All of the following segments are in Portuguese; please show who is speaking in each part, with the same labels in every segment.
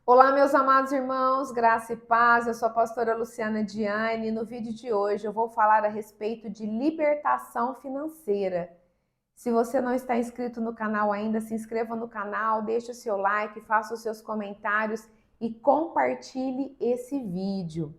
Speaker 1: Olá, meus amados irmãos, graça e paz. Eu sou a pastora Luciana Diane. No vídeo de hoje eu vou falar a respeito de libertação financeira. Se você não está inscrito no canal ainda, se inscreva no canal, deixe o seu like, faça os seus comentários e compartilhe esse vídeo.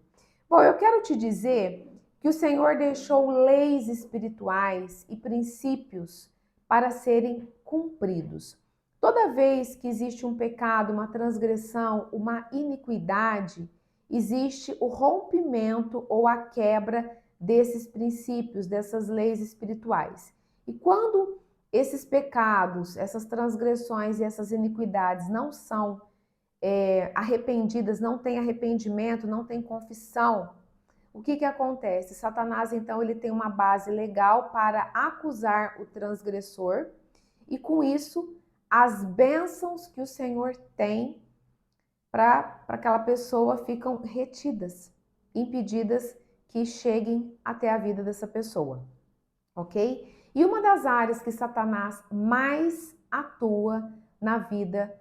Speaker 1: Bom, eu quero te dizer que o Senhor deixou leis espirituais e princípios para serem cumpridos. Toda vez que existe um pecado, uma transgressão, uma iniquidade, existe o rompimento ou a quebra desses princípios, dessas leis espirituais. E quando esses pecados, essas transgressões e essas iniquidades não são arrependidas, não tem arrependimento, não tem confissão, o que acontece? Satanás, então, ele tem uma base legal para acusar o transgressor e, com isso, as bênçãos que o Senhor tem para aquela pessoa ficam retidas, impedidas que cheguem até a vida dessa pessoa, ok? E uma das áreas que Satanás mais atua na vida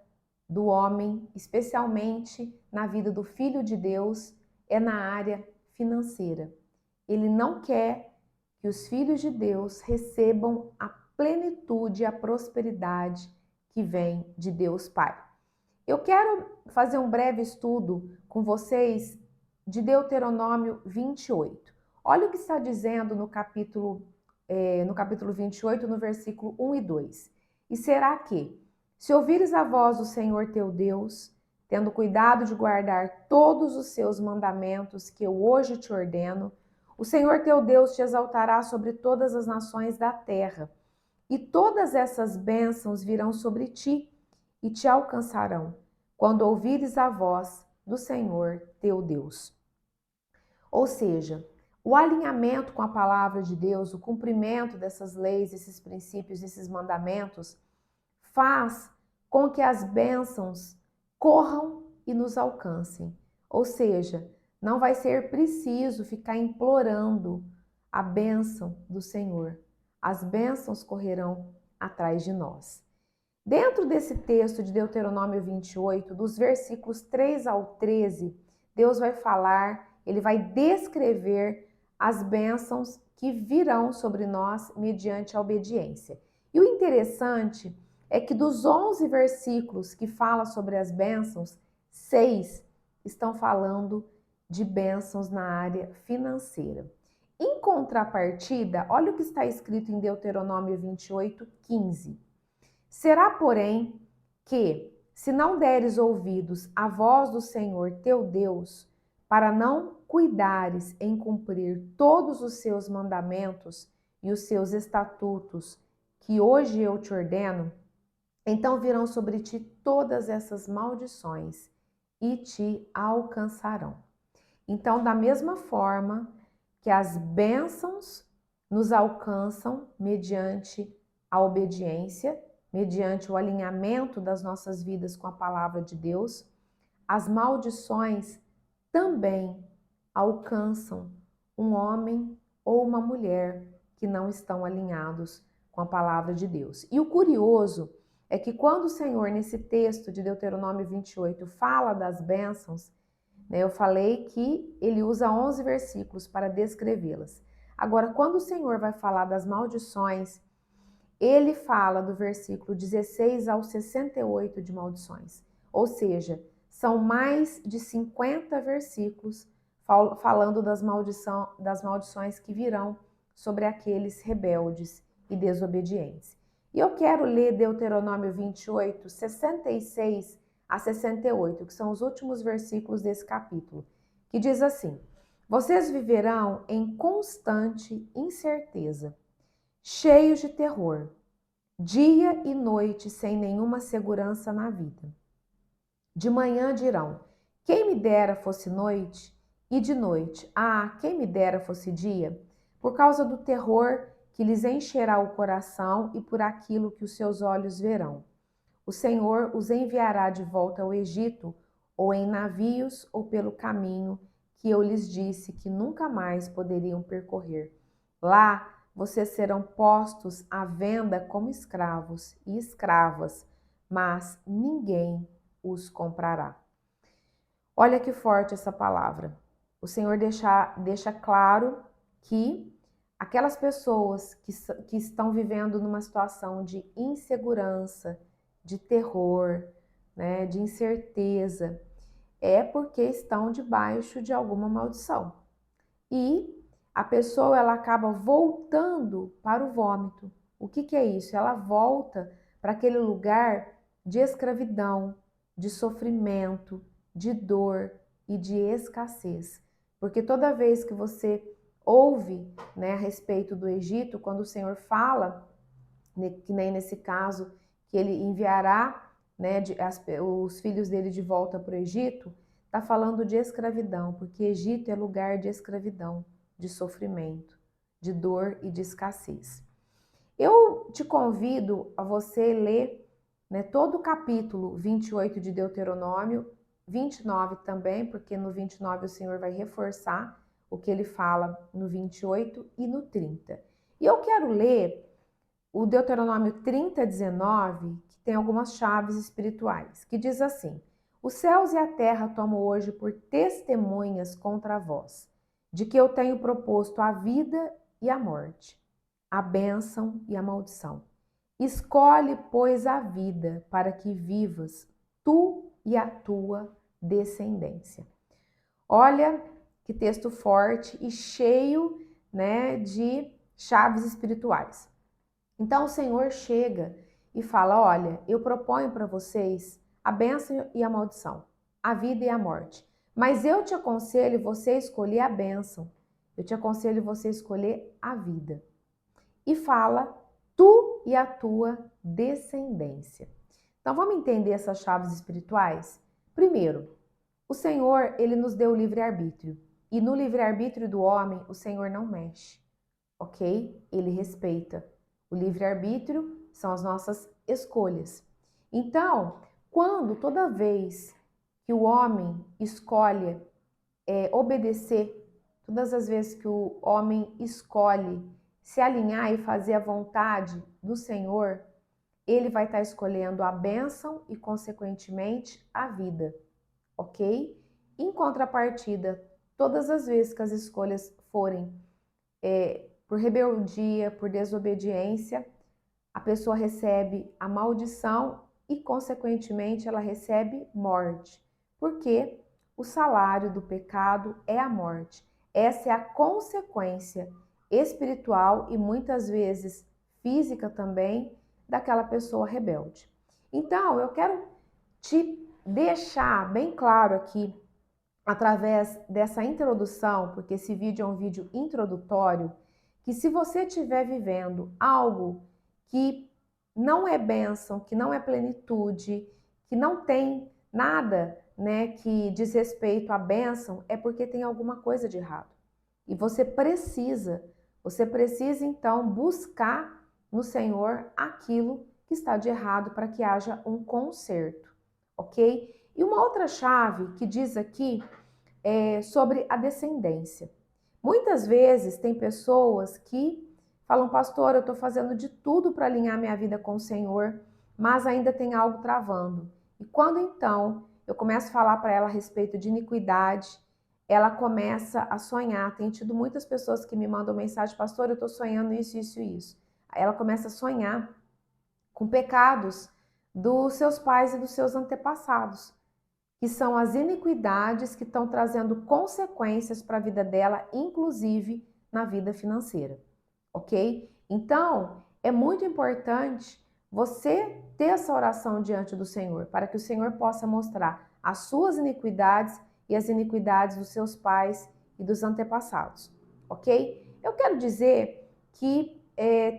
Speaker 1: do homem, especialmente na vida do Filho de Deus, é na área financeira. Ele não quer que os filhos de Deus recebam a plenitude, a prosperidade que vem de Deus Pai. Eu quero fazer um breve estudo com vocês de Deuteronômio 28. Olha o que está dizendo no capítulo 28, no versículo 1 e 2. E será que, se ouvires a voz do Senhor teu Deus, tendo cuidado de guardar todos os seus mandamentos que eu hoje te ordeno, o Senhor teu Deus te exaltará sobre todas as nações da terra, e todas essas bênçãos virão sobre ti e te alcançarão, quando ouvires a voz do Senhor teu Deus. Ou seja, o alinhamento com a palavra de Deus, o cumprimento dessas leis, esses princípios, esses mandamentos, faz com que as bênçãos corram e nos alcancem. Ou seja, não vai ser preciso ficar implorando a bênção do Senhor. As bênçãos correrão atrás de nós. Dentro desse texto de Deuteronômio 28, dos versículos 3 ao 13, Deus vai falar, ele vai descrever as bênçãos que virão sobre nós mediante a obediência. E o interessante é que dos 11 versículos que fala sobre as bênçãos, 6 estão falando de bênçãos na área financeira. Em contrapartida, olha o que está escrito em Deuteronômio 28, 15. Será, porém, que, se não deres ouvidos à voz do Senhor teu Deus, para não cuidares em cumprir todos os seus mandamentos e os seus estatutos, que hoje eu te ordeno, então virão sobre ti todas essas maldições e te alcançarão. Então, da mesma forma que as bênçãos nos alcançam mediante a obediência, mediante o alinhamento das nossas vidas com a palavra de Deus, as maldições também alcançam um homem ou uma mulher que não estão alinhados com a palavra de Deus. E o curioso é que quando o Senhor, nesse texto de Deuteronômio 28, fala das bênçãos, eu falei que ele usa 11 versículos para descrevê-las. Agora, quando o Senhor vai falar das maldições, ele fala do versículo 16 ao 68 de maldições. Ou seja, são mais de 50 versículos falando das maldições que virão sobre aqueles rebeldes e desobedientes. E eu quero ler Deuteronômio 28, 66 a 68, que são os últimos versículos desse capítulo, que diz assim: Vocês viverão em constante incerteza, cheios de terror, dia e noite sem nenhuma segurança na vida. De manhã dirão: quem me dera fosse noite, e de noite: ah, quem me dera fosse dia, por causa do terror que lhes encherá o coração e por aquilo que os seus olhos verão. O Senhor os enviará de volta ao Egito, ou em navios, ou pelo caminho que eu lhes disse que nunca mais poderiam percorrer. Lá vocês serão postos à venda como escravos e escravas, mas ninguém os comprará. Olha que forte essa palavra. O Senhor deixa claro que aquelas pessoas que estão vivendo numa situação de insegurança, de terror, né, de incerteza, é porque estão debaixo de alguma maldição. E a pessoa ela acaba voltando para o vômito. O que é isso? Ela volta para aquele lugar de escravidão, de sofrimento, de dor e de escassez. Porque toda vez que você ouve, né, a respeito do Egito, quando o Senhor fala, que nem nesse caso, que ele enviará, né, os filhos dele de volta para o Egito, está falando de escravidão, porque Egito é lugar de escravidão, de sofrimento, de dor e de escassez. Eu te convido a você ler, né, todo o capítulo 28 de Deuteronômio, 29 também, porque no 29 o Senhor vai reforçar o que ele fala no 28 e no 30. E eu quero ler o Deuteronômio 30, 19, que tem algumas chaves espirituais, que diz assim: os céus e a terra tomo hoje por testemunhas contra vós, de que eu tenho proposto a vida e a morte, a bênção e a maldição. Escolhe, pois, a vida para que vivas, tu e a tua descendência. Olha que texto forte e cheio, né, de chaves espirituais. Então o Senhor chega e fala: olha, eu proponho para vocês a bênção e a maldição, a vida e a morte. Mas eu te aconselho você escolher a bênção. Eu te aconselho você escolher a vida. E fala: tu e a tua descendência. Então vamos entender essas chaves espirituais? Primeiro, o Senhor, ele nos deu o livre-arbítrio. E no livre-arbítrio do homem, o Senhor não mexe, ok? Ele respeita. O livre-arbítrio são as nossas escolhas. Então, toda vez que o homem escolhe obedecer, todas as vezes que o homem escolhe se alinhar e fazer a vontade do Senhor, ele vai estar escolhendo a bênção e, consequentemente, a vida, ok? Em contrapartida, todas as vezes que as escolhas forem por rebeldia, por desobediência, a pessoa recebe a maldição e, consequentemente, ela recebe morte. Porque o salário do pecado é a morte. Essa é a consequência espiritual e muitas vezes física também daquela pessoa rebelde. Então, eu quero te deixar bem claro aqui, através dessa introdução, porque esse vídeo é um vídeo introdutório, que se você estiver vivendo algo que não é bênção, que não é plenitude, que não tem nada, né, que diz respeito à bênção, é porque tem alguma coisa de errado. E você precisa então buscar no Senhor aquilo que está de errado para que haja um conserto, ok? E uma outra chave que diz aqui sobre a descendência. Muitas vezes tem pessoas que falam: pastor, eu estou fazendo de tudo para alinhar minha vida com o Senhor, mas ainda tem algo travando. E quando então eu começo a falar para ela a respeito de iniquidade, ela começa a sonhar. Tem tido muitas pessoas que me mandam mensagem: pastor, eu estou sonhando isso, isso e isso. Aí ela começa a sonhar com pecados dos seus pais e dos seus antepassados, que são as iniquidades que estão trazendo consequências para a vida dela, inclusive na vida financeira, ok? Então, é muito importante você ter essa oração diante do Senhor, para que o Senhor possa mostrar as suas iniquidades e as iniquidades dos seus pais e dos antepassados, ok? Eu quero dizer que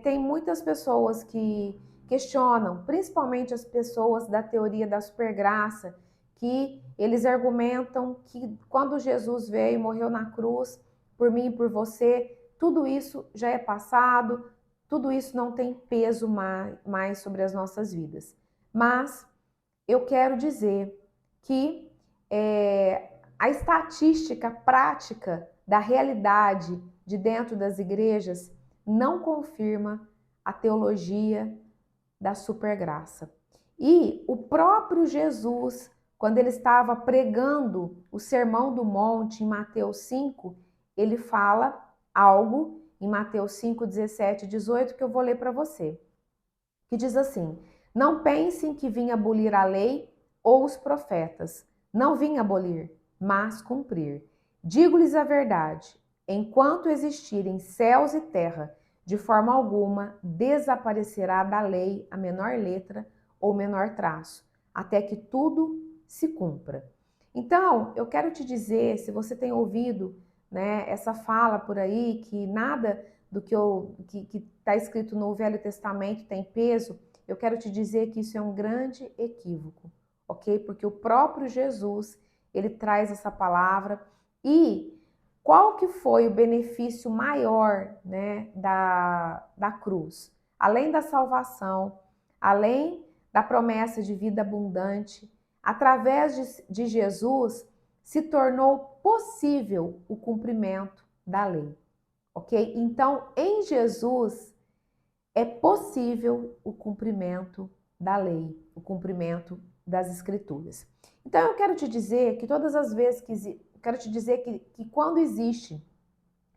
Speaker 1: tem muitas pessoas que questionam, principalmente as pessoas da teoria da supergraça, que eles argumentam que quando Jesus veio e morreu na cruz por mim e por você, tudo isso já é passado, tudo isso não tem peso mais sobre as nossas vidas. Mas eu quero dizer que a estatística prática da realidade de dentro das igrejas não confirma a teologia da supergraça. E o próprio Jesus, quando ele estava pregando o Sermão do Monte em Mateus 5, ele fala algo em Mateus 5, 17 e 18 que eu vou ler para você, que diz assim: não pensem que vim abolir a lei ou os profetas. Não vim abolir, mas cumprir. Digo-lhes a verdade, enquanto existirem céus e terra, de forma alguma desaparecerá da lei a menor letra ou menor traço, até que tudo se cumpra. Então, eu quero te dizer, se você tem ouvido, né, essa fala por aí, que nada do que está escrito no Velho Testamento tem peso, eu quero te dizer que isso é um grande equívoco, ok? Porque o próprio Jesus, ele traz essa palavra. E qual que foi o benefício maior, né, da cruz? Além da salvação, além da promessa de vida abundante, através de Jesus se tornou possível o cumprimento da lei, ok? Então, em Jesus é possível o cumprimento da lei, o cumprimento das escrituras. Então, eu quero te dizer que todas as vezes quero te dizer que quando existe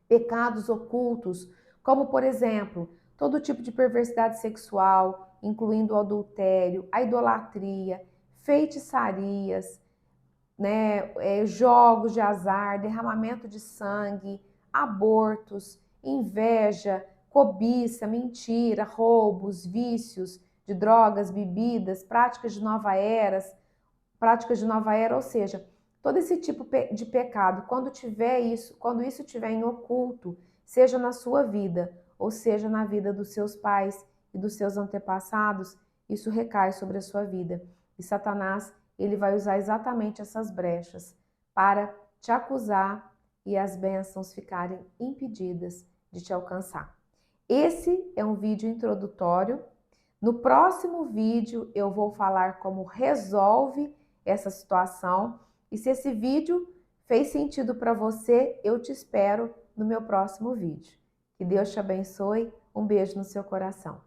Speaker 1: pecados ocultos, como por exemplo, todo tipo de perversidade sexual, incluindo o adultério, a idolatria, feitiçarias, né, jogos de azar, derramamento de sangue, abortos, inveja, cobiça, mentira, roubos, vícios de drogas, bebidas, práticas de nova era, ou seja, todo esse tipo de pecado, quando isso tiver em oculto, seja na sua vida, ou seja na vida dos seus pais e dos seus antepassados, isso recai sobre a sua vida. E Satanás, ele vai usar exatamente essas brechas para te acusar e as bênçãos ficarem impedidas de te alcançar. Esse é um vídeo introdutório. No próximo vídeo eu vou falar como resolve essa situação. E se esse vídeo fez sentido para você, eu te espero no meu próximo vídeo. Que Deus te abençoe. Um beijo no seu coração.